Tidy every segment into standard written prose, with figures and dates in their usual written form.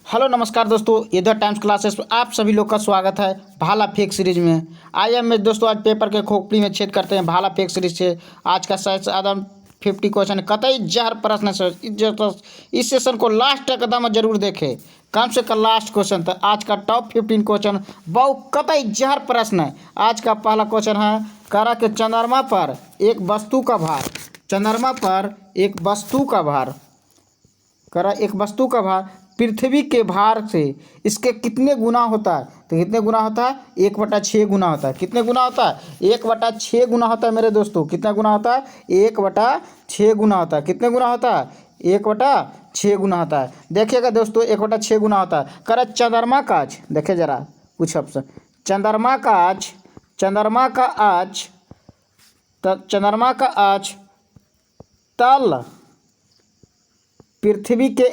Hello नमस्कार दोस्तों, इधर टाइम्स क्लासेस पर आप सभी लोग का स्वागत है भाला फेंक सीरीज में। आइए हम दोस्तों आज पेपर के खोपड़ी में छेद करते हैं भाला फेंक सीरीज से। आज का शायद आदम 50 क्वेश्चन कतई जहर प्रश्न है सर। इस सेशन को लास्ट तक एकदम जरूर देखें, कम से कम लास्ट क्वेश्चन तक। आज का टॉप 15 क्वेश्चन बहुत कतई जहर प्रश्न है। आज का पहला क्वेश्चन है, करा के चंद्रमा पर एक वस्तु का भार, चंद्रमा पर एक वस्तु का भार, करा एक वस्तु का भार पृथ्वी के भार से इसके कितने गुना होता है? तो कितने गुना होता है? 1/6 गुना होता है। कितने गुना होता है? 1/6 गुना होता है मेरे दोस्तों। कितना गुना होता है? 1/6 गुना होता है। कितने गुना होता है? 1/6 गुना होता है। देखिएगा दोस्तों, 1/6 गुना होता है। करा चंद्रमा का आज, देखिए जरा कुछ ऑप्शन। चंद्रमा का आज, चंद्रमा का आज, चंद्रमा का आज तल पृथ्वी के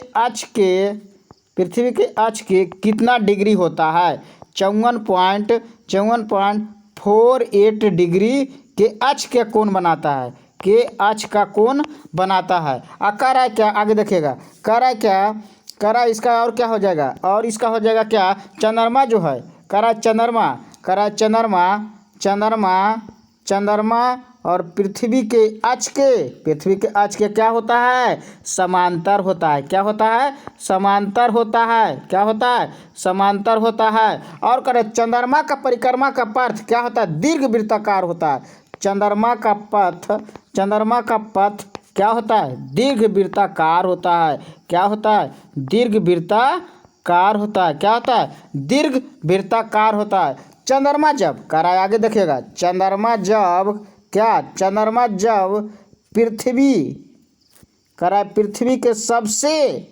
अक्ष के कितना डिग्री होता है? 54.48 डिग्री के अक्ष के कोण बनाता है, के अक्ष का कोण बनाता है। कर है क्या? आगे देखिएगा, कर है क्या? करा इसका और क्या हो जाएगा? और इसका हो जाएगा क्या? चंद्रमा जो है, करा चंद्रमा, करा चंद्रमा, चंद्रमा, चंद्रमा और पृथ्वी के अक्ष के क्या होता है? समांतर होता है। क्या होता है? समांतर होता है। क्या होता है? समांतर होता है। और करें चंद्रमा का परिक्रमा का पथ क्या होता है? दीर्घ वृत्ताकार होता है। चंद्रमा का पथ, चंद्रमा का पथ क्या होता है? दीर्घ वृत्ताकार होता है। क्या होता है? दीर्घ वृत्ताकार होता है। क्या होता है? दीर्घ वृत्ताकार होता है। चंद्रमा जब, करा आगे देखिएगा, चंद्रमा जब क्या? चंद्रमा जब पृथ्वी, करा पृथ्वी के सबसे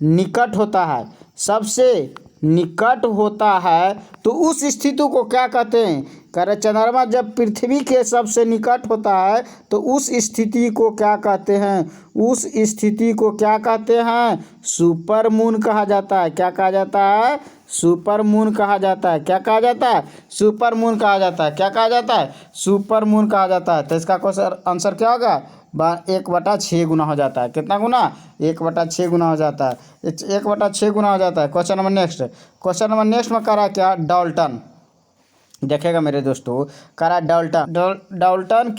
निकट होता है, सबसे निकट होता है, तो उस स्थिति को क्या कहते हैं? करा चंद्रमा जब पृथ्वी के सबसे निकट होता है तो उस स्थिति को क्या कहते हैं? उस स्थिति को क्या कहते हैं? सुपर मून कहा जाता है। क्या कहा जाता है? सुपर मून कहा जाता है। क्या कहा जाता है? सुपर मून कहा जाता है। क्या कहा जाता है? सुपर मून कहा जाता है। तो इसका क्वेश्चन आंसर क्या होगा? 1/6 गुना हो जाता है। कितना गुना? 1/6 गुना हो जाता है। 1/6 गुना हो जाता है। Question number next, question number next में करा क्या? डाल्टन, देखेगा मेरे दोस्तों, करा डाल्टन, डाल्टन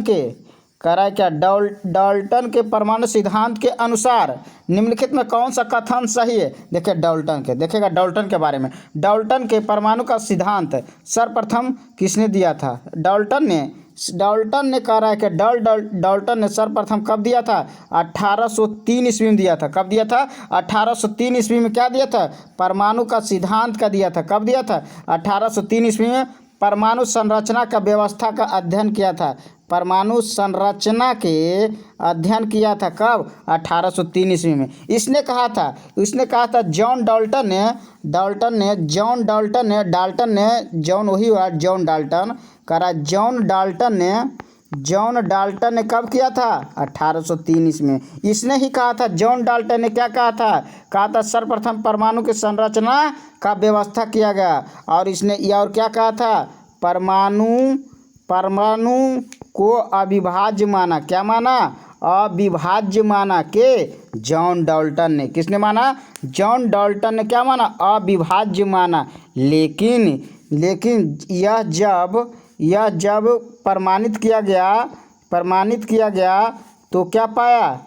के करा क्या? डाल्टन के परमाणु सिद्धांत के अनुसार निम्नलिखित में कौन सा कथन सही है? देखिए डाल्टन के, देखिएगा डाल्टन के बारे में। डाल्टन के परमाणु का सिद्धांत सर्वप्रथम किसने दिया था? डाल्टन ने कह रहा है कि डाल्टन ने सर्वप्रथम कब दिया था? 1803 ईस्वी में दिया था। कब दिया था? 1803 ईस्वी में क्या दिया था? परमाणु का सिद्धांत का दिया था। कब दिया था? 1803 ईस्वी में परमाणु संरचना का व्यवस्था का अध्ययन किया था। परमाणु संरचना के अध्ययन किया था। कब? 1803 ईस्वी में। इसने कहा था जॉन डाल्टन वही हुआ जॉन डाल्टन, करा जॉन डाल्टन ने कब किया था? 1803 ईस्वी में। इसने ही कहा था, जॉन डाल्टन ने क्या कहा था? कहा था सर्वप्रथम परमाणु की संरचना का व्यवस्था किया गया। और इसने यह और क्या कहा था? परमाणु को अविभाज्य माना। क्या माना? अविभाज्य माना। के जॉन डाल्टन ने। किसने माना? जॉन डाल्टन ने क्या माना? अविभाज्य माना। लेकिन यह जब प्रमाणित किया गया तो क्या पाया?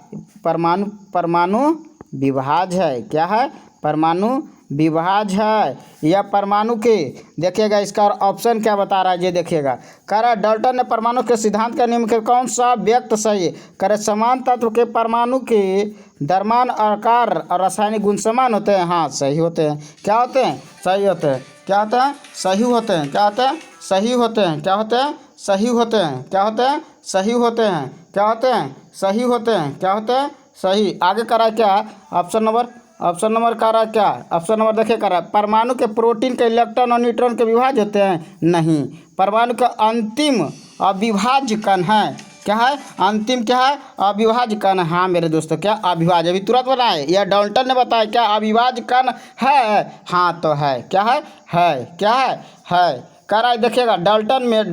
परमाणु विभाज्य है। क्या है? परमाणु विभाज्य है। यह परमाणु के, देखिएगा इसका ऑप्शन क्या बता रहा है ये देखिएगा। कह रहा है डाल्टन ने परमाणु के सिद्धांत का निम्न कौन सा व्यक्त सही है? कह रहे समान तत्व के परमाणु के द्रव्यमान, आकार और रासायनिक गुण समान होते हैं। हाँ, सही होते हैं। क्या होते हैं? सही होते हैं। क्या होते हैं? सही होते हैं। क्या होते हैं? सही होते हैं। क्या होते हैं? सही होते हैं। क्या होते हैं? सही होते हैं। क्या होते हैं? सही होते हैं। क्या होते हैं? सही। आगे करा क्या? ऑप्शन नंबर करा क्या? ऑप्शन नंबर देखिए करा, परमाणु के प्रोटीन के इलेक्ट्रॉन और न्यूट्रॉन के विभाज्य होते हैं? नहीं। परमाणु का अंतिम अविभाज्य कण है। क्या है? अंतिम क्या है? अविभाज्य कण। हाँ मेरे दोस्तों, क्या अविभाज्य? अभी तुरंत बनाए, यह डाल्टन ने बताया। क्या अविभाज्य कण है? हाँ तो है। क्या है? क्या है? कह रहा है देखिएगा डाल्टन में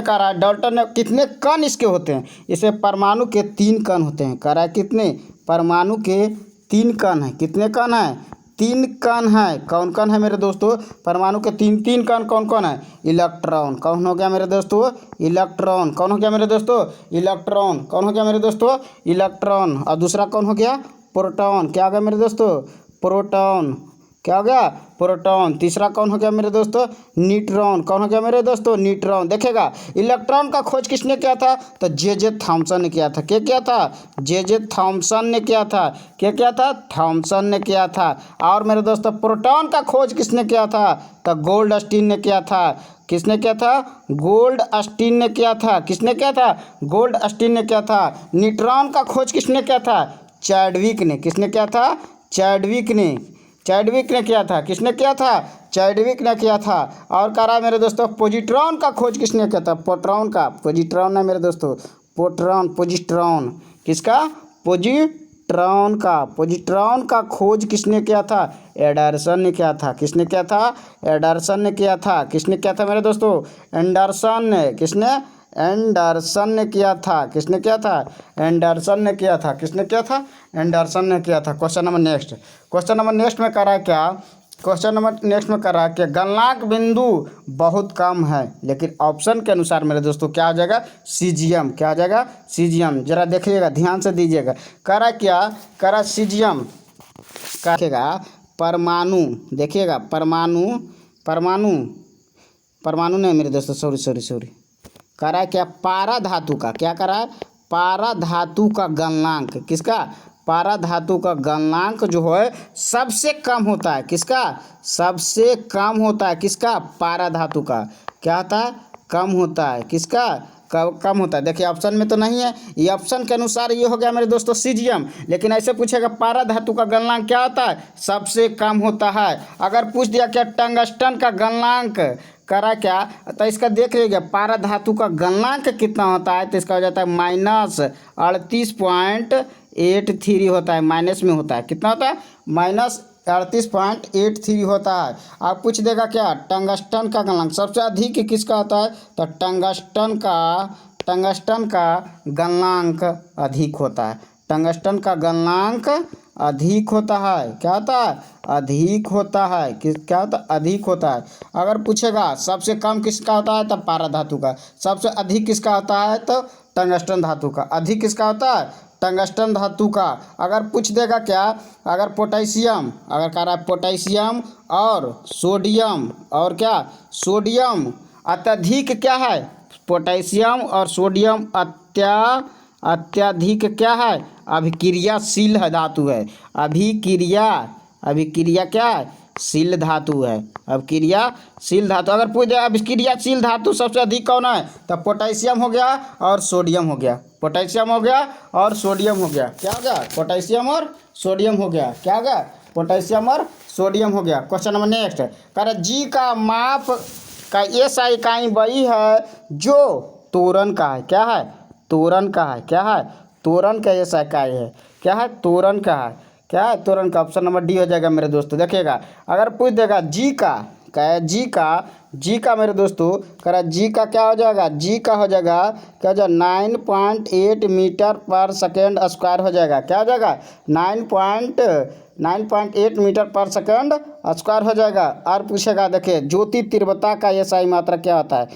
कह रहा है डाल्टन में कितने कण इसके होते हैं? इसे परमाणु के 3 कण होते हैं। कह रहा है कितने? परमाणु के तीन कण है। कितने कण है? तीन कण है। कौन कण है मेरे दोस्तों? परमाणु के तीन तीन कण कौन कौन है? इलेक्ट्रॉन। कौन हो गया मेरे दोस्तों? इलेक्ट्रॉन। कौन हो गया मेरे दोस्तों? इलेक्ट्रॉन। कौन हो गया मेरे दोस्तों? इलेक्ट्रॉन। और दूसरा कौन हो गया? प्रोटॉन। क्या हो गया मेरे दोस्तों? प्रोटॉन। क्या हो गया? प्रोटॉन। तीसरा कौन हो गया मेरे दोस्तों? न्यूट्रॉन। कौन हो गया मेरे दोस्तों? न्यूट्रॉन। देखिएगा, इलेक्ट्रॉन का खोज किसने किया था? तो जे थॉमसन ने किया था। क्या किया था? जे थॉमसन ने किया था। क्या किया था? थॉमसन ने किया था। और मेरे दोस्तों प्रोटॉन का खोज किसने किया था? तो गोल्डस्टीन ने किया था। किसने किया था? गोल्डस्टीन ने किया था। किसने किया था? गोल्डस्टीन ने किया था। न्यूट्रॉन का खोज किसने किया था? चैडविक ने। किसने किया था? चैडविक ने। चैडविक ने किया था। किसने किया था? चैडविक ने किया था। और कह रहा है मेरे दोस्तों पोजिट्रॉन का खोज किसने किया था? पोट्रॉन का। पोजिट्रॉन है मेरे दोस्तों, पोट्रॉन, पोजिट्रॉन। किसका? पोजिट्रॉन का। पोजिट्रॉन का खोज किसने किया था? एंडरसन ने किया था। किसने किया था? एंडरसन ने किया था। किसने किया था मेरे दोस्तों? एंडरसन ने। किसने? एंडरसन ने किया था। किसने किया था? एंडरसन ने किया था। किसने किया था? एंडरसन ने किया था। Question number next. Question number next में कह रहा है क्या? क्वेश्चन नंबर नेक्स्ट में कर रहा है कि गलनांक बिंदु बहुत कम है, लेकिन ऑप्शन के अनुसार मेरे दोस्तों क्या आ जाएगा? सीजियम। क्या आ जाएगा? सीजियम। जरा देखिएगा, ध्यान से दीजिएगा। कह रहा है क्या? कह रहा है सीजियम। कहेगा परमाणु। देखिएगा, परमाणु, परमाणु, परमाणु नहीं मेरे दोस्तों, सॉरी सॉरी सॉरी। कह रहा है क्या? पारा धातु का। क्या कर रहा है? पारा धातु का गलनांक। किसका? पारा धातु का गलनांक जो है सबसे कम होता है। किसका? सबसे कम होता है। किसका? पारा धातु का। क्या होता है? कम होता है। किसका? कम होता है। देखिए ऑप्शन में तो नहीं है, ये ऑप्शन के अनुसार ये हो गया मेरे दोस्तों सीजियम। लेकिन ऐसे पूछेगा पारा धातु का गलनांक क्या होता है? सबसे कम होता है। अगर पूछ दिया क्या टंगस्टन का गलनांक करा क्या, तो इसका देख लीजिए पारा धातु का गलनांक कितना होता है, तो इसका हो जाता है -38.83 होता है। माइनस में होता है। कितना होता है? -38.83 होता है। आप पूछ देगा क्या टंगस्टन का गलनांक सबसे अधिक किसका होता है, तो टंगस्टन का गलनांक अधिक होता है। टंगस्टन का गलनांक अधिक होता है। क्या होता है? अधिक होता है। क्या होता है? अधिक होता है। अगर पूछेगा सबसे कम किसका होता है, तो पारा धातु का। सबसे अधिक किसका होता है, तो टंगस्टन धातु का। अधिक किसका होता है? टंगस्टन धातु का। अगर पूछ देगा क्या, अगर पोटेशियम, अगर कह रहा है पोटेशियम और सोडियम, और क्या? सोडियम अत्यधिक क्या है? पोटेशियम और सोडियम अत्यधिक क्या है? अभिक्रियाशील धातु है। अभिक्रिया क्या है? शील धातु है। अभिक्रियाशील धातु। अगर पूछ दे अभिक्रियाशील धातु सबसे अधिक कौन है, तो पोटेशियम हो गया और सोडियम हो गया। पोटेशियम हो गया और सोडियम हो गया। क्या हो गया? पोटेशियम और सोडियम हो गया। क्या हो गया? पोटेशियम और सोडियम हो गया। Question number next. कह रहा जी का माप का ऐसा इकाई वही है जो तोरण का है। क्या है? तोरण का है। क्या है? तोरण का ऐसा इकाई है। क्या है? तोरण का है। क्या है? तोरण का। ऑप्शन नंबर डी हो जाएगा मेरे दोस्तों। देखिएगा, अगर पूछ देगा जी का, क्या है? जी का मेरे दोस्तों, कह रहा जी का क्या हो जाएगा? जी का हो जाएगा क्या हो जाएगा? 9.8 मीटर पर सेकेंड स्क्वायर हो जाएगा। क्या हो जाएगा? 9.8 मीटर पर सेकेंड स्क्वायर हो जाएगा। और पूछेगा देखिए ज्योति तीव्रता का एसआई मात्रा क्या होता है?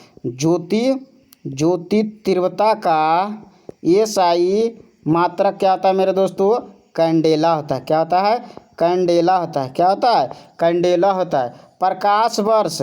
ज्योति तीव्रता का एसआई मात्रा क्या होता है मेरे दोस्तों? कैंडेला होता है। क्या होता है? कैंडेला होता है। क्या होता है? कैंडेला होता है। प्रकाश वर्ष,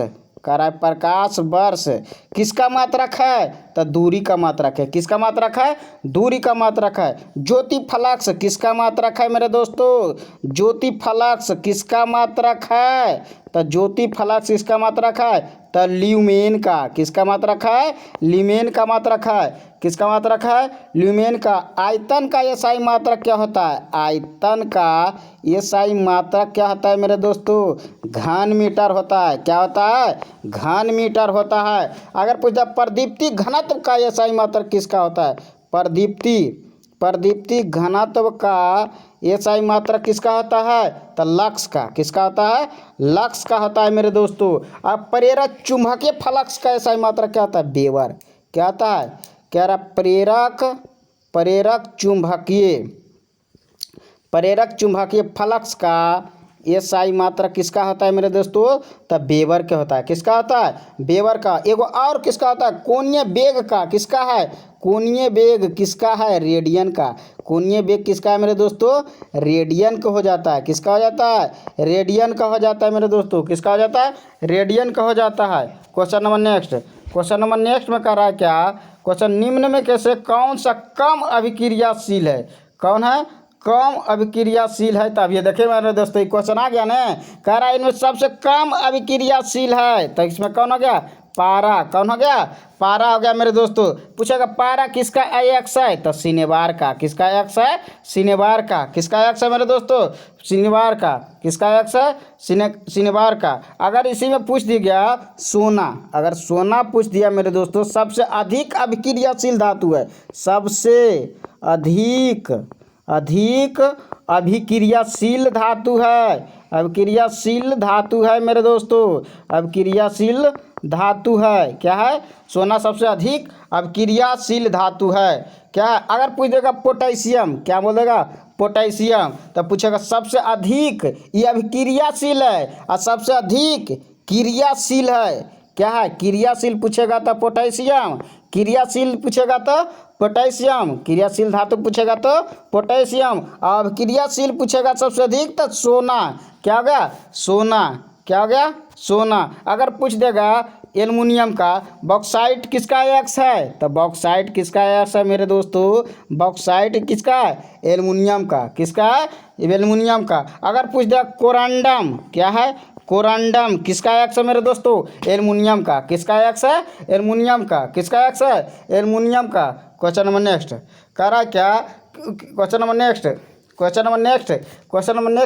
कह रहा है प्रकाश वर्ष किसका मात्रक है, तो दूरी का मात्रक है। किसका मात्रक है? दूरी का मात्रक है। ज्योति फलक्स किसका मात्रक है मेरे दोस्तों? ज्योति फलक्स किसका मात्रक है, तो ज्योति फलक्स इसका मात्रक है, तो ल्यूमेन का। किसका मात्रक है? ल्यूमेन का मात्रक है। किसका मात्रक है? ल्यूमेन का। आयतन का एसआई मात्रक क्या होता है? आयतन का एसआई मात्रक क्या होता है मेरे दोस्तों? घन मीटर होता है। क्या होता है? घन मीटर होता है। अगर पूछा प्रदीप्ति घनत्व का एसआई मात्रक किसका होता है? प्रदीप्ति घनत्व का एसआई मात्रक किसका होता है? तो लक्स का। किसका होता है? लक्स का होता है मेरे दोस्तों। अब प्रेरक चुंबकीय फ्लक्स का एसआई मात्रक क्या होता है? वेबर। क्या होता है? कह रहा प्रेरक प्रेरक चुंबकीय फ्लक्स का SI मात्रक किसका होता है मेरे दोस्तों? तब वेबर के होता है। किसका होता है? वेबर का। एगो और किसका होता है? कोणीय वेग का। किसका है? कोणीय वेग किसका है? रेडियन का। कोणीय वेग किसका है मेरे दोस्तों? रेडियन का हो जाता है। किसका हो जाता है? रेडियन का हो जाता है मेरे दोस्तों। किसका हो जाता है? रेडियन का हो जाता है। Question number next. Question number next में कह रहा है क्या? क्वेश्चन निम्न में कैसे कौन सा कम अभिक्रियाशील है? कौन है? कम अभिक्रियाशील है। तब ये देखिए मेरे दोस्तों, ये क्वेश्चन आ गया ना। कह रहा है इनमें सबसे कम अभिक्रियाशील है, तो इसमें कौन हो गया? पारा। कौन हो गया? पारा हो गया मेरे दोस्तों। पूछेगा पारा किसका Ix है? तो सिनेबार का। किसका X है? सिनेबार का। किसका X है मेरे दोस्तों? सिनेबार का। किसका X है? सिनेबार का। अगर इसी में पूछ दिया गया सोना, अगर सोना पूछ दिया मेरे दोस्तों, सबसे अधिक अभिक्रियाशील धातु है, सबसे अधिक अभिक्रियाशील धातु है। अभिक्रियाशील धातु है मेरे दोस्तों। अभिक्रियाशील धातु है। क्या है? सोना सबसे अधिक अभिक्रियाशील धातु है। क्या है? अगर पूछ देगा पोटेशियम, क्या बोलेगा? पोटेशियम। तब पूछेगा सबसे अधिक ये अभिक्रियाशील है और सबसे अधिक क्रियाशील है। क्या है? क्रियाशील पूछेगा तो पोटेशियम। क्रियाशील पूछेगा तो पोटेशियम। क्रियाशील धातु पूछेगा तो पोटेशियम। अब क्रियाशील पूछेगा सबसे अधिक तो सोना। क्या हो गया? सोना। क्या हो गया? सोना। अगर पूछ देगा एल्युमिनियम का, बॉक्साइट किसका X है? तो बॉक्साइट किसका X है मेरे दोस्तों? बॉक्साइट किसका है? एल्युमिनियम का। किसका है? एल्युमिनियम का। अगर पूछ देगा कोरंडम, क्या है? कोरंडम किसका X है मेरे दोस्तों? एल्युमिनियम का। किसका X है? एल्युमिनियम का। किसका X है? एल्युमिनियम का। क्वेश्चन नंबर नेक्स्ट कह रहा है क्या? क्वेश्चन नंबर नेक्स्ट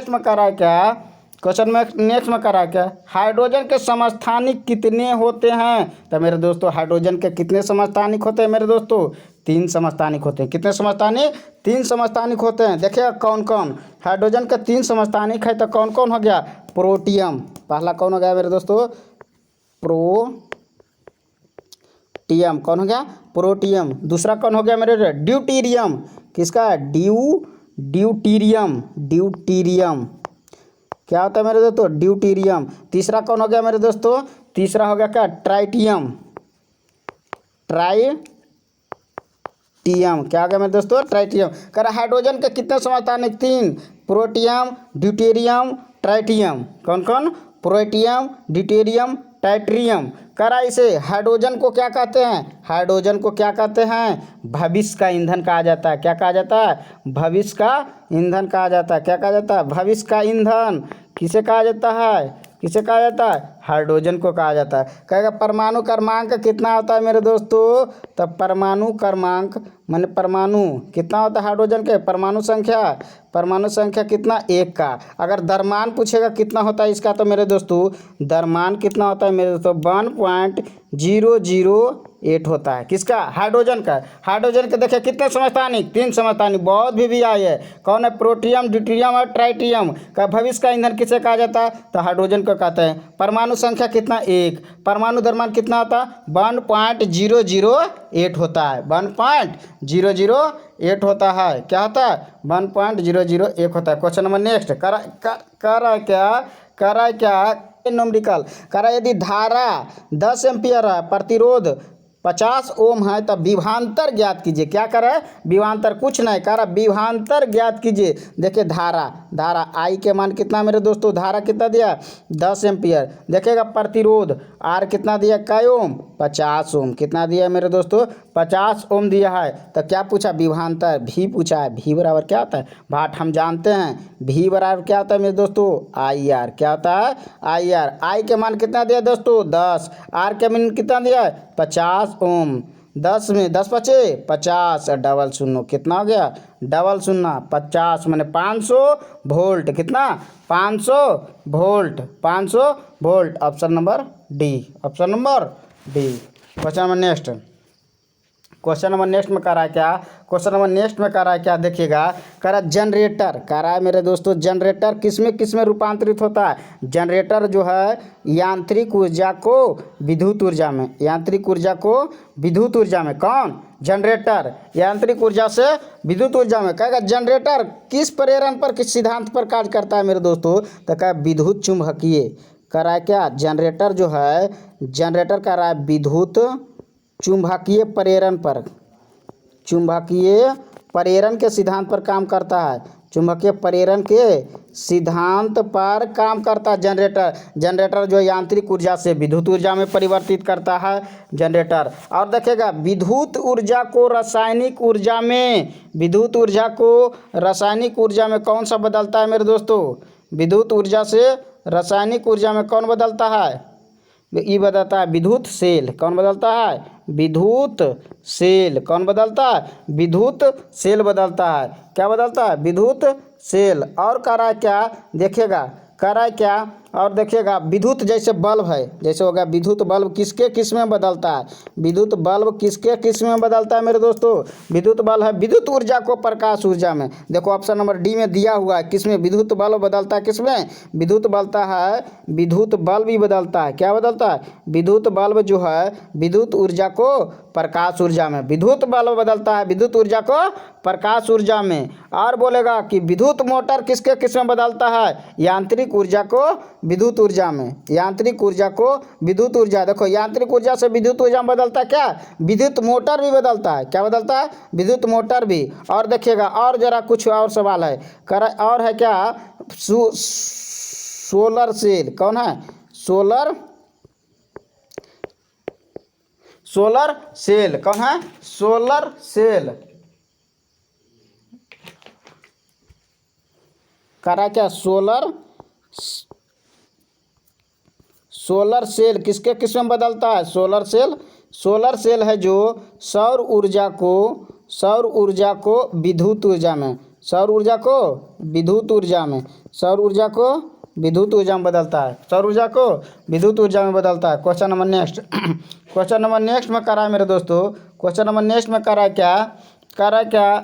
में कह रहा है क्या? क्वेश्चन में नेक्स्ट में कह रहा है क्या? हाइड्रोजन के समस्थानिक कितने होते हैं? तो मेरे दोस्तों हाइड्रोजन के कितने समस्थानिक होते हैं मेरे दोस्तों? 3 समस्थानिक होते हैं। कितने समस्थानिक? 3 समस्थानिक होते हैं। देखिए कौन कौन हाइड्रोजन के 3 समस्थानिक है, तो कौन कौन हो गया? प्रोटियम। पहला कौन हो गया मेरे दोस्तों? प्रोटियम। कौन हो गया? प्रोटियम। दूसरा कौन हो गया मेरे? ड्यूटीरियम। किसका है? ड्यूटीरियम। क्या होता है मेरे दोस्तों? ड्यूटीरियम। तीसरा कौन हो गया मेरे दोस्तों? तीसरा हो गया क्या? ट्राइटियम। क्या हो गया मेरे दोस्तों? ट्राइटियम। कह रहा हाइड्रोजन के कितने समस्थानिक? 3। Protium, deuterium, tritium. कौन कौन? Protium, deuterium, tritium. कह रहा इसे हाइड्रोजन को क्या कहते हैं? हाइड्रोजन को क्या कहते हैं? भविष्य का ईंधन कहा जाता है। क्या कहा जाता है? भविष्य का ईंधन कहा जाता है। क्या कहा जाता है? भविष्य का ईंधन। किसे कहा जाता है? किसे कहा जाता है? हाइड्रोजन को कहा जाता है। कहेगा परमाणु क्रमांक कितना होता है मेरे दोस्तों? तब परमाणु क्रमांक माने परमाणु कितना होता है हाइड्रोजन के? परमाणु संख्या कितना? 1 का। अगर द्रव्यमान पूछेगा कितना होता है इसका, तो मेरे दोस्तों द्रव्यमान कितना होता है मेरे दोस्तों? 1.008 होता है। किसका? हाइड्रोजन का। हाइड्रोजन के देखिए कितने समस्थानिक? 3 समस्थानिक। बहुत भी आई है। कौन है? प्रोटियम, ड्यूटेरियम और ट्राइटियम। का भविष्य का ईंधन किसे कहा जाता है? तो हाइड्रोजन को कहते हैं। परमाणु संख्या कितना? 1। परमाणु द्रव्यमान कितना होता है? 1.008 होता है। 1.008 होता है। क्या होता है? 1.008 होता है। क्वेश्चन नंबर नेक्स्ट कर रहा है क्या? न्यूमेरिकल कह रहा है यदि धारा 10 एम्पियर है, प्रतिरोध 50 ओम है, तब विभवांतर ज्ञात कीजिए। क्या कर रहा है? विभवांतर। कुछ नहीं कह रहा, विभवांतर ज्ञात कीजिए। देखिए धारा आई के मान कितना मेरे दोस्तों? धारा कितना दिया? 10 एम्पियर। देखिएगा प्रतिरोध आर कितना दिया? कै ओम? 50 ओम। कितना दिया है मेरे दोस्तों? 50 ओम दिया है। तो क्या पूछा? विभवांतर भी पूछा है। भी बराबर क्या होता है? भाट हम जानते हैं। भी बराबर क्या होता है मेरे दोस्तों? I R. क्या होता है? I R. आई के मान कितना दिया दोस्तों? 10। आर के मान कितना दिया है? 50 ओम। 10 में 10 बचे 50 डबल शून्य कितना हो गया? डबल शून्य 50 माने 500 वोल्ट। कितना? 500 volt. 500 volt. Option number D. Question number next question number next में कर रहा है क्या, क्वेश्चन नंबर नेक्स्ट में कर रहा है क्या, देखिएगा कर रहा है जनरेटर, कर रहा है मेरे दोस्तों जनरेटर किस में रूपांतरित होता है। जनरेटर जो है यांत्रिक ऊर्जा को विद्युत ऊर्जा में, यांत्रिक ऊर्जा को विद्युत ऊर्जा में, कौन जनरेटर यांत्रिक ऊर्जा से विद्युत ऊर्जा में। कहेगा जनरेटर किस प्रेरण पर, किस सिद्धांत पर कार्य करता है मेरे दोस्तों, तो कहा विद्युत चुम्बकीय, कर रहा है क्या जनरेटर जो है, जनरेटर कर रहा है विद्युत चुम्बकीय प्रेरण पर, चुम्बकीय प्रेरण के सिद्धांत पर काम करता है, चुंबकीय प्रेरण के सिद्धांत पर काम करता है जनरेटर। जनरेटर जो यांत्रिक ऊर्जा से विद्युत ऊर्जा में परिवर्तित करता है जनरेटर। और देखिएगा विद्युत ऊर्जा को रासायनिक ऊर्जा में, विद्युत ऊर्जा को रासायनिक ऊर्जा में कौन सा बदलता है मेरे दोस्तों, विद्युत ऊर्जा से रासायनिक ऊर्जा में कौन बदलता है, ये बदलता है विद्युत सेल। कौन बदलता है, विद्युत सेल। कौन बदलता है, विद्युत सेल बदलता है। क्या बदलता है, विद्युत सेल। और कह रहा है क्या, देखिएगा कह रहा है क्या, और देखिएगा विद्युत जैसे बल्ब है, जैसे होगा विद्युत बल्ब किसके किस में बदलता है, विद्युत बल्ब किसके किस में बदलता है मेरे दोस्तों, विद्युत बल्ब है विद्युत ऊर्जा को प्रकाश ऊर्जा में। देखो ऑप्शन नंबर डी में दिया हुआ है, किसमें विद्युत बल्ब बदलता है, किसमें विद्युत बदलता है, विद्युत बल्ब ही बदलता है। क्या बदलता है, विद्युत बल्ब जो है विद्युत ऊर्जा को प्रकाश ऊर्जा में, विद्युत बल्ब बदलता है विद्युत ऊर्जा को प्रकाश ऊर्जा में। और बोलेगा कि विद्युत मोटर किसके किस में बदलता है, यांत्रिक ऊर्जा को विद्युत ऊर्जा में, यांत्रिक ऊर्जा को विद्युत ऊर्जा। देखो यांत्रिक ऊर्जा से विद्युत ऊर्जा में बदलता है क्या, विद्युत मोटर भी बदलता है। क्या बदलता है, विद्युत मोटर भी। और देखिएगा और जरा कुछ और सवाल है, और है क्या, सोलर सेल। कौन है, सोलर सेल। कौन है, सोलर सेल। करा क्या, सोलर सेल किसके किस में बदलता है, सोलर सेल। सोलर सेल है जो सौर ऊर्जा को विद्युत ऊर्जा में, सौर ऊर्जा को विद्युत ऊर्जा में, सौर ऊर्जा को विद्युत ऊर्जा में बदलता है, सौर ऊर्जा को विद्युत ऊर्जा में बदलता है। Question number next question number next में करा है मेरे दोस्तों, क्वेश्चन नंबर नेक्स्ट में करा है क्या, करा क्या,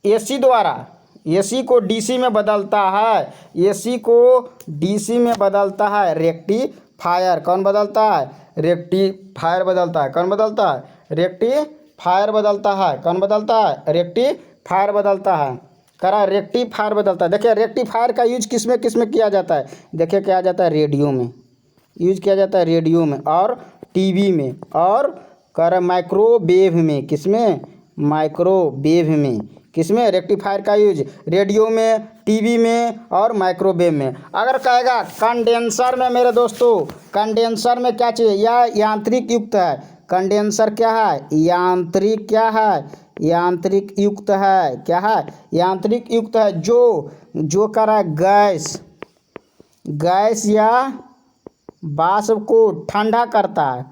एसी द्वारा, एसी को डीसी में बदलता है, एसी को डीसी में बदलता है रेक्टिफायर। कौन बदलता है, रेक्टिफायर बदलता है। कौन बदलता है, रेक्टिफायर बदलता है। कौन बदलता है, रेक्टिफायर बदलता है। करा रेक्टिफायर बदलता है। देखिए रेक्टिफायर का यूज किस में किया जाता है, देखिए क्या जाता है, रेडियो में यूज किया जाता है, रेडियो में और टीवी में, और कर माइक्रोवेव में, किसमें, माइक्रोवेव में, किसमें, रेक्टिफायर का यूज रेडियो में, टीवी में और माइक्रोवेव में। अगर कहेगा कंडेंसर में मेरे दोस्तों, कंडेंसर में क्या चाहिए, यह यांत्रिक युक्त है। कंडेंसर क्या है, यांत्रिक, क्या है, यांत्रिक युक्त है। क्या है, यांत्रिक युक्त है। जो कर रहा है गैस या वाष्प को ठंडा करता है,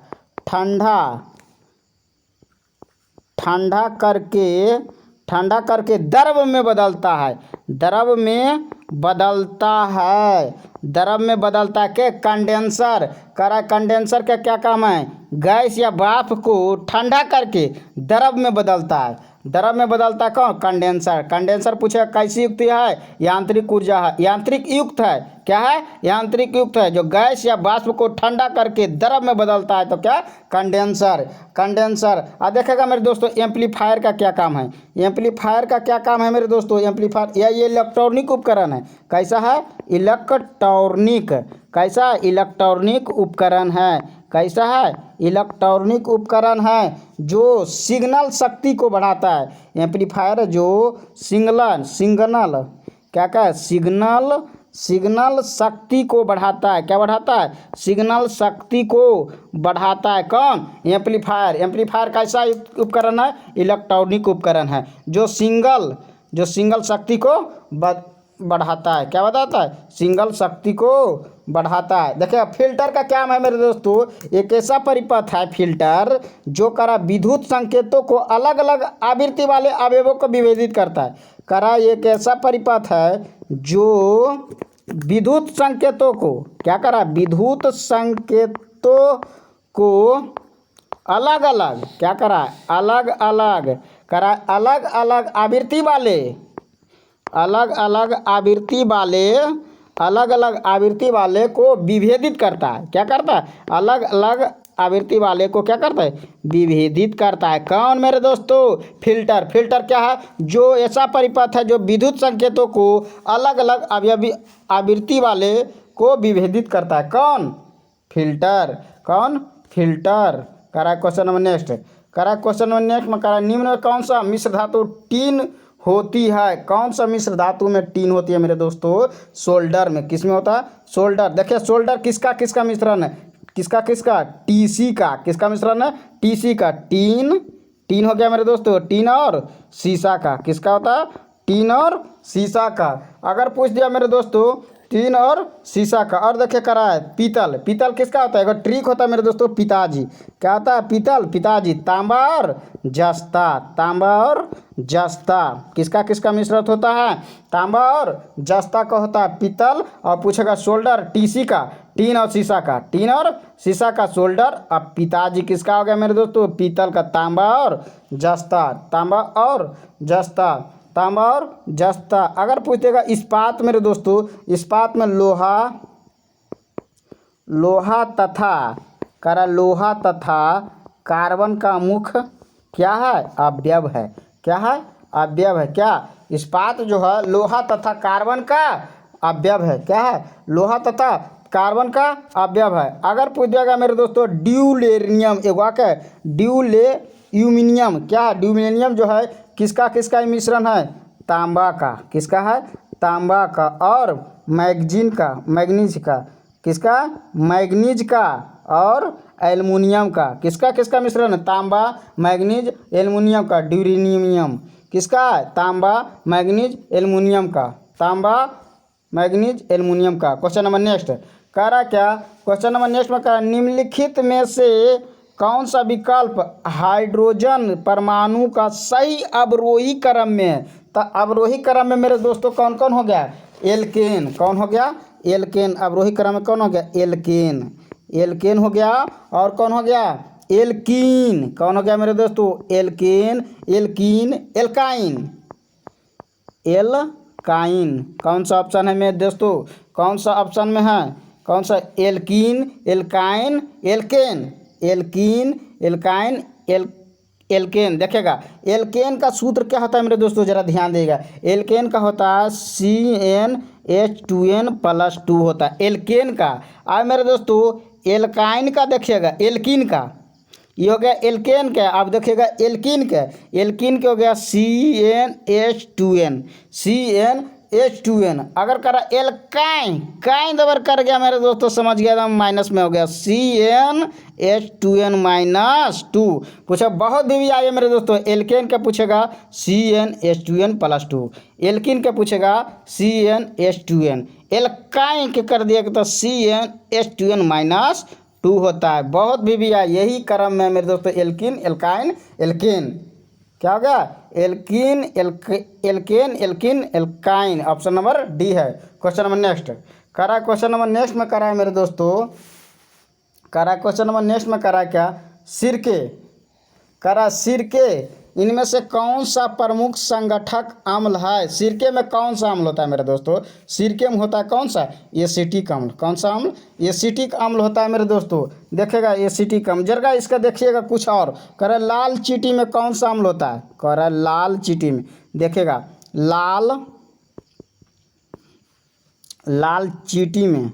ठंडा करके द्रव में बदलता है, द्रव में बदलता है के कंडेंसर। करा कंडेंसर का क्या काम है, गैस या वाष्प को ठंडा करके द्रव में बदलता है, द्रव में बदलता है कौन, कंडेंसर। कंडेंसर पूछेगा कैसी युक्त है, यांत्रिक ऊर्जा है, यांत्रिक युक्त है। क्या है, यांत्रिक युक्त है, जो गैस या वाष्प को ठंडा करके द्रव में बदलता है, तो क्या, कंडेंसर। अब देखेगा मेरे दोस्तों एम्पलीफायर का क्या काम है, एम्पलीफायर का क्या काम है मेरे दोस्तों, एम्पलीफायर ये इलेक्ट्रॉनिक उपकरण है। कैसा है, इलेक्ट्रॉनिक, कैसा, इलेक्ट्रॉनिक उपकरण है। कैसा है, इलेक्ट्रॉनिक उपकरण है जो सिग्नल शक्ति को बढ़ाता है। एम्पलीफायर जो सिग्नल क्या क्या, सिग्नल शक्ति को बढ़ाता है। क्या बढ़ाता है, सिग्नल शक्ति को बढ़ाता है। कौन, एम्पलीफायर। एम्पलीफायर कैसा उपकरण है, इलेक्ट्रॉनिक उपकरण है जो सिंगल शक्ति को बढ़ाता है। क्या बताता है, सिंगल शक्ति को बढ़ाता है। देखिए फिल्टर का क्या है मेरे दोस्तों, एक ऐसा परिपथ है फिल्टर जो करा विद्युत संकेतों को अलग अलग आवृत्ति वाले अवयवों को विभेदित करता है। करा एक ऐसा परिपथ है जो विद्युत संकेतों को क्या करा, विद्युत संकेतों को अलग अलग क्या करा है, अलग अलग करा, अलग अलग आवृत्ति वाले, अलग अलग आवृत्ति वाले, अलग अलग आवृत्ति वाले को विभेदित करता है। क्या करता है, अलग अलग आवृत्ति वाले को क्या करता है, विभेदित करता है। कौन मेरे दोस्तों, फिल्टर। फिल्टर क्या है, जो ऐसा परिपथ है जो विद्युत संकेतों को अलग अलग आवृत्ति वाले को विभेदित करता है। कौन, फिल्टर। कौन, फिल्टर। करा क्वेश्चन नंबर नेक्स्ट, करा क्वेश्चन नंबर नेक्स्ट में करा, निम्न में कौन सा मिश्र धातु टीन होती है। कौन सा मिश्र धातु में टीन होती है मेरे दोस्तों, सोल्डर में। किस में होता है, सोल्डर। देखिए सोल्डर किसका किसका मिश्रण है, किसका किसका, टीसी का। किसका मिश्रण है, टीसी का। टीन, टीन हो गया मेरे दोस्तों, टीन और शीशा का। किसका होता है, टीन और शीशा का। अगर पूछ दिया मेरे दोस्तों टीन और शीशा का। और देखिए करा है पीतल। पीतल किसका होता है, एक ट्रिक होता है मेरे दोस्तों, पिताजी। क्या होता है, पीतल, पिताजी। तांबा और जस्ता, तांबा और जस्ता किसका किसका मिश्रण होता है, तांबा और जस्ता का होता है पीतल। और पूछेगा सोल्डर, टीसी का, टीन और शीशा का, टीन और शीशा का सोल्डर। अब पिताजी किसका हो गया मेरे दोस्तों, पीतल का, तांबा और जस्ता, तांबा और जस्ता, तांबा और जस्ता। अगर पूछेगा इस्पात मेरे दोस्तों, इस्पात में लोहा, लोहा तथा करा, लोहा तथा कार्बन का मुख्य क्या है, अवयव है। क्या है, अवयव है। क्या, इस्पात जो है लोहा तथा कार्बन का अवयव है। क्या है, लोहा तथा कार्बन का अवयव है। अगर पूछ दिया मेरे दोस्तों ड्यूलेनियम, एक वाक्य है ड्यूलेयूमिनियम। क्या, ड्यूमिनियम जो है किसका किसका मिश्रण है, तांबा का। किसका है, तांबा का। और मैग्नीज का, मैग्नीज का। किसका, मैग्नीज का और एल्युमिनियम का। किसका किसका मिश्रण है, तांबा, मैग्नीज, एल्युमिनियम का। ड्यूरेनियम किसका है, तांबा, मैग्नीज, एल्युमिनियम का। तांबा, मैग्नीज, एल्युमिनियम का। क्वेश्चन नंबर नेक्स्ट, कह रहा क्या, क्वेश्चन नंबर नेक्स्ट में कह रहा निम्नलिखित में से कौन सा विकल्प हाइड्रोजन परमाणु का सही अवरोही क्रम में है। तो अवरोही क्रम में मेरे दोस्तों कौन कौन हो गया, एल्केन। कौन हो गया, एल्केन। अवरोही क्रम में कौन हो गया, एल्केन, एल्केन हो गया। और कौन हो गया, एल्कीन। कौन हो गया मेरे दोस्तों, एल्केन, एल्कीन, एल्काइन, एल्काइन। कौन सा ऑप्शन है मेरे दोस्तों, कौन सा ऑप्शन में है, कौन सा, alkene, alkyne, alkane, alkene, alkyne, alkane. देखिएगा एल्केन का सूत्र क्या होता है मेरे दोस्तों, जरा ध्यान देगा। एल्केन का होता है CnH2n+2 होता है एल्केन का। अब मेरे दोस्तों एल्काइन का देखिएगा, एल्कीन का ये हो गया एल्केन का। अब देखिएगा एल्कीन का, एल्कीन के हो गया CnH2n, CnH2n। अगर करा एल्काइन, काइन दबर कर गया मेरे दोस्तों, समझ गया एकदम, माइनस में हो गया CnH2n-2। पूछा बहुत भी आइए मेरे दोस्तों, एल्केन का पूछेगा CnH2n+2, एल्कीन का पूछेगा CnH2n, एल्काइन के कर दिया तो CnH2n-2 होता है। बहुत भी आए यही क्रम में मेरे दोस्तों, एल्कीन, एल्काइन, एल्केन। क्या हो गया, alkene, alkane, alkene, alkyne. Option number D है। क्वेश्चन नंबर नेक्स्ट करा, क्वेश्चन नंबर नेक्स्ट में करा है मेरे दोस्तों, करा क्वेश्चन नंबर नेक्स्ट में करा क्या, सिरके। करा सिरके, इनमें से कौन सा प्रमुख संगठक अम्ल है। सिरके में कौन सा अम्ल होता है मेरे दोस्तों, सिरके में होता है कौन सा, एसिटिक अम्ल। कौन सा अम्ल, एसिटिक अम्ल होता है मेरे दोस्तों। देखेगा एसिटिक अम्ल, जरा इसका देखिएगा कुछ और। कह लाल चींटी में कौन सा अम्ल होता है, कह रहा है लाल चींटी में। देखिएगा लाल चींटी में,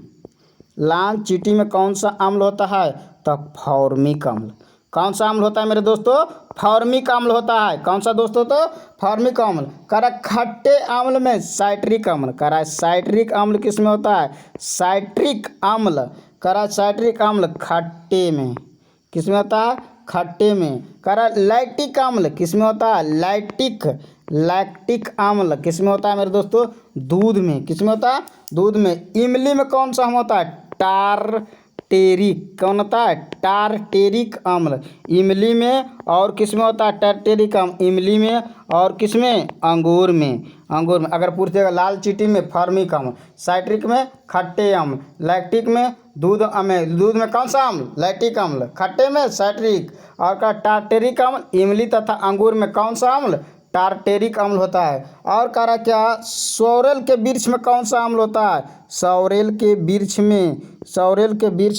लाल चींटी में कौन सा अम्ल होता है, तो फॉर्मिक अम्ल। कौन सा अम्ल होता है मेरे दोस्तों, फॉर्मिक अम्ल होता है। कौन सा दोस्तों, तो फॉर्मिक अम्ल। करा खट्टे अम्ल में साइट्रिक अम्ल। करा साइट्रिक अम्ल किस में होता है, साइट्रिक अम्ल। करा साइट्रिक अम्ल खट्टे में, किस में होता है, खट्टे में। करा लैक्टिक अम्ल किस में होता है, लैक्टिक, लैक्टिक अम्ल किस में होता है मेरे दोस्तों, दूध में। किस में होता है, दूध में। इमली में कौन सा अम्ल होता है, टारटेरिक, कौन होता है? टारटेरिक अम्ल इमली में, और किस में होता है टारटेरिक अम्ल? इमली में, और किस में? अंगूर में। अंगूर में। अगर पूछेगा लाल चींटी में फॉर्मिक अम्ल, साइट्रिक में खट्टे अम्ल, लैक्टिक में दूध में कौन सा अम्ल? लैक्टिक अम्ल, खट्टे में साइट्रिक, और का टारटेरिक अम्ल इमली तथा अंगूर में कौन सा अम्ल? टारटेरिक अम्ल होता है। और कह रहा क्या? सौरेल के वृक्ष में कौन सा अम्ल होता है? सौरेल के वृक्ष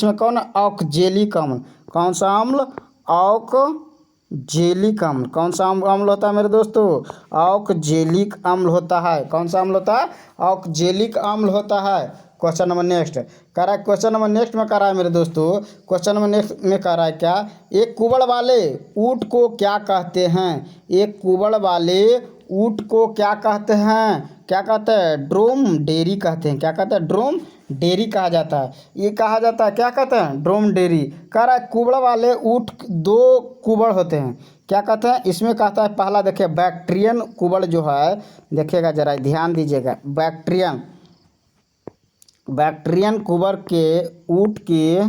में कौन? ऑक्जेलिक अम्ल। कौन सा अम्ल? ऑक्जेलिक अम्ल। कौन सा अम्ल होता है मेरे दोस्तों? ऑक्जेलिक अम्ल होता है। कौन सा अम्ल होता है? ऑक्जेलिक अम्ल होता है। क्वेश्चन नंबर नेक्स्ट कह रहा है, क्वेश्चन नंबर नेक्स्ट में कह रहा है मेरे दोस्तों, क्वेश्चन नंबर नेक्स्ट में कह रहा है क्या? एक कुबड़ वाले ऊँट को क्या कहते हैं? एक कुबड़ वाले ऊँट को क्या कहते हैं? क्या कहते हैं? ड्रोमडेरी कहते हैं। क्या कहते हैं? ड्रोमडेरी कहा जाता है। ये कहा जाता है, क्या कहते हैं? ड्रोमडेरी। कह रहा है कुबड़ वाले ऊँट दो कुबड़ होते हैं, क्या कहते हैं? इसमें कहता है पहला देखिए बैक्ट्रियन कुबड़ जो है, देखिएगा जरा ध्यान दीजिएगा। बैक्ट्रियन कुबड़ के ऊँट के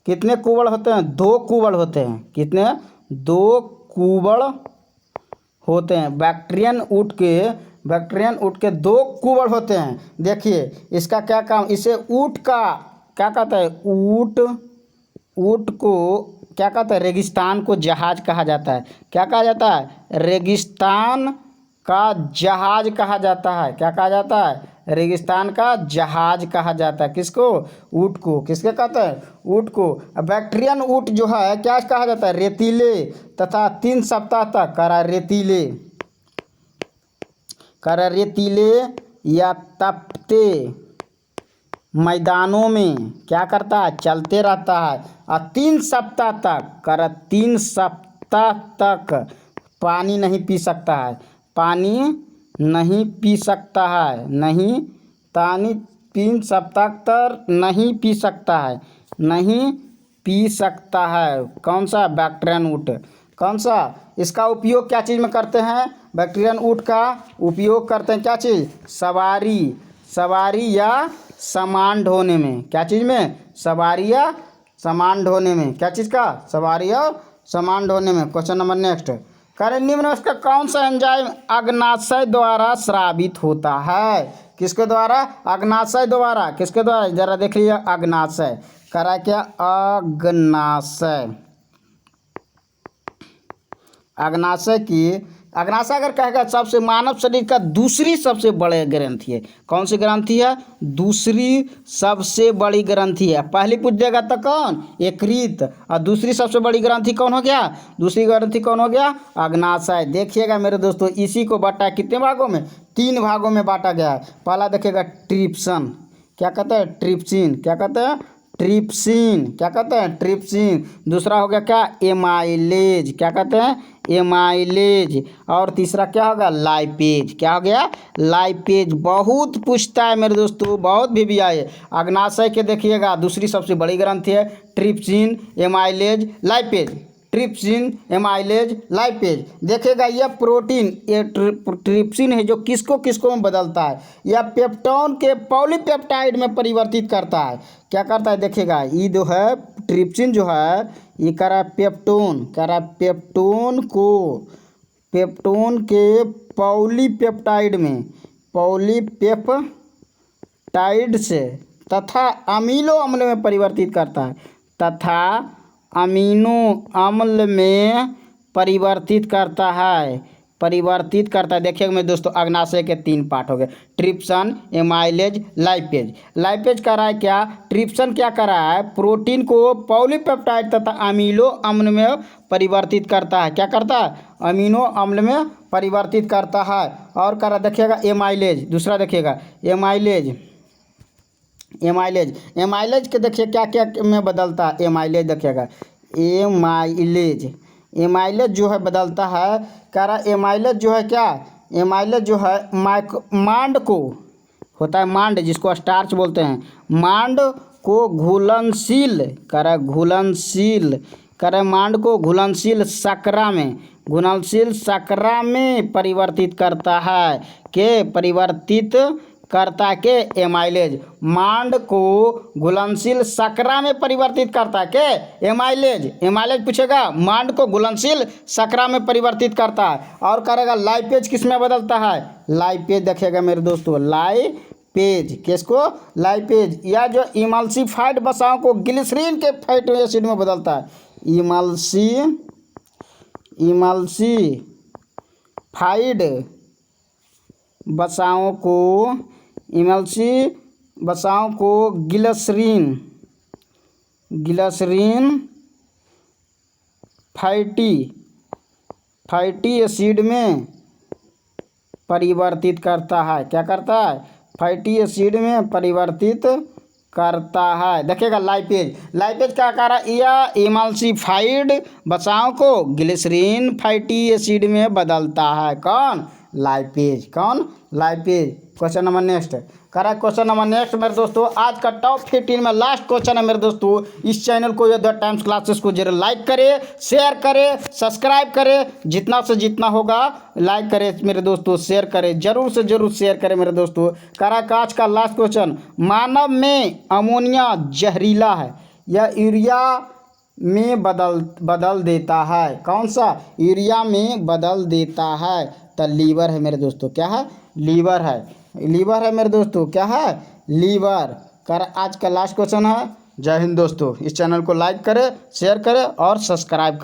कितने कुबड़ होते हैं? दो कुबड़ होते हैं। कितने? दो कुबड़ होते हैं। बैक्ट्रियन ऊँट के दो कुबड़ होते हैं। देखिए इसका क्या काम? इसे ऊँट का क्या कहता है? ऊँट को क्या कहता है? रेगिस्तान को जहाज कहा जाता है। क्या कहा जाता है? रेगिस्तान का जहाज कहा जाता है। क्या कहा जाता है? रेगिस्तान का जहाज कहा जाता है। किसको? ऊँट को। किसके कहते हैं? ऊँट को। बैक्ट्रियन ऊँट जो है क्या कहा जाता है? रेतीले तथा 3 सप्ताह तक रेतीले या तपते मैदानों में क्या करता है? चलते रहता है। और 3 सप्ताह तक पानी नहीं पी सकता है। नहीं पी सकता है। 3 सप्ताह तक नहीं पी सकता है। नहीं पी सकता है। कौन सा? बैक्ट्रियन ऊँट। कौन सा? इसका उपयोग क्या चीज़ में करते हैं? बैक्ट्रियन ऊँट का उपयोग करते हैं क्या चीज़? सवारी या सामान ढोने में। क्या चीज़ में? सवारी या सामान ढोने में। क्या चीज़ का? सवारी या सामान ढोने में। क्वेश्चन नंबर नेक्स्ट करें, निम्न में उसका कौन सा एंजाइम अग्नाशय द्वारा स्रावित होता है? किसके द्वारा? अग्नाशय द्वारा। किसके द्वारा? जरा देख लीजिए अग्नाशय। करा क्या? अग्नाशय अगर कहेगा सबसे मानव शरीर का दूसरी सबसे बड़े ग्रंथि है। कौन सी ग्रंथि है? दूसरी सबसे बड़ी ग्रंथि है। पहली पूछ देगा तो कौन? यकृत। और दूसरी सबसे बड़ी ग्रंथि कौन हो गया? दूसरी ग्रंथि कौन हो गया? अग्नाशय। देखिएगा मेरे दोस्तों, इसी को बांटा है कितने भागों में? 3 भागों में बांटा गया है। पहला देखिएगा ट्रिप्सन। क्या कहते हैं? ट्रिप्सिन। क्या कहते हैं? ट्रिप्सिन। क्या कहते हैं? ट्रिप्सिन। दूसरा हो गया क्या? एमाइलेज। क्या कहते हैं? एमाइलेज। और तीसरा क्या होगा? लाइपेज। क्या हो गया? लाइपेज। बहुत पूछता है मेरे दोस्तों, बहुत भी आए। अग्नाशय के देखिएगा दूसरी सबसे बड़ी ग्रंथि है trypsin, amylase, lipase. Trypsin, amylase, lipase. देखिएगा यह प्रोटीन, ये ट्रिप्सिन है जो किसको में बदलता है? यह पेप्टोन के पॉलीपेप्टाइड में परिवर्तित करता है। क्या करता है? देखिएगा ये जो है ट्रिप्सिन जो है ये कह रहा है पेप्टोन के पॉलीपेप्टाइड से तथा अमीनो अम्ल में परिवर्तित करता है। देखिएगा मेरे दोस्तों अग्नाशय के 3 पार्ट हो गए, ट्रिप्सन, एमाइलेज, लाइपेज। लाइपेज कर रहा है क्या? ट्रिप्सन क्या कर रहा है? प्रोटीन को पॉलीपेप्टाइड तथा अमीनो अम्ल में परिवर्तित करता है। क्या करता है? अमीनो अम्ल में परिवर्तित करता है। और कर रहा देखिएगा एमाइलेज। दूसरा देखिएगा एमाइलेज के देखिए क्या क्या में बदलता है। एमाइलेज देखिएगा एमाइलेज जो है बदलता है। कह रहा एमाइलेज जो है क्या? एमाइलेज जो है मांड को होता है, मांड जिसको स्टार्च बोलते हैं, मांड को घुलनशील मांड को घुलनशील शकरा में परिवर्तित करता है। करता है के एमाइलेज, मांड को घुलनशील शकरा में परिवर्तित करता है के एमाइलेज, एमाइलेज पूछेगा, मांड को घुलनशील शकरा में परिवर्तित करता है। और करेगा लाइपेज किस में बदलता है, लाइपेज देखेगा मेरे दोस्तों, लाइपेज किसको, लाइपेज, या जो इमल्सिफाइड वसाओं को ग्लिसरीन के फैटी एसिड में बदलता है, इमल्सिफाइड वसाओं को ग्लिसरीन फैटी एसिड में परिवर्तित करता है। क्या करता है, फैटी एसिड में परिवर्तित करता है। देखिएगा लाइपेज, लाइपेज क्या कर रहा है, यह इमल्सिफाइड वसाओं को ग्लिसरीन फैटी एसिड में बदलता है। कौन, लाइपेज, कौन, लाइपेज। क्वेश्चन नंबर नेक्स्ट करा, क्वेश्चन नंबर नेक्स्ट मेरे दोस्तों, आज का टॉप 15 में लास्ट क्वेश्चन है मेरे दोस्तों। इस चैनल को द टाइम्स क्लासेस को जरूर लाइक करें, शेयर करें, सब्सक्राइब करें, जितना से जितना होगा लाइक करें मेरे दोस्तों, शेयर करें, जरूर से जरूर शेयर करें मेरे दोस्तों। करा आज का लास्ट क्वेश्चन, मानव में अमोनिया जहरीला है, यह यूरिया में बदल देता है। कौन सा, यूरिया में बदल देता है, तो लीवर है मेरे दोस्तों। क्या है, लीवर है, लीवर है मेरे दोस्तों। क्या है, लीवर। कर आज का लास्ट क्वेश्चन है। जय हिंद दोस्तों, इस चैनल को लाइक करें, शेयर करें और सब्सक्राइब करें।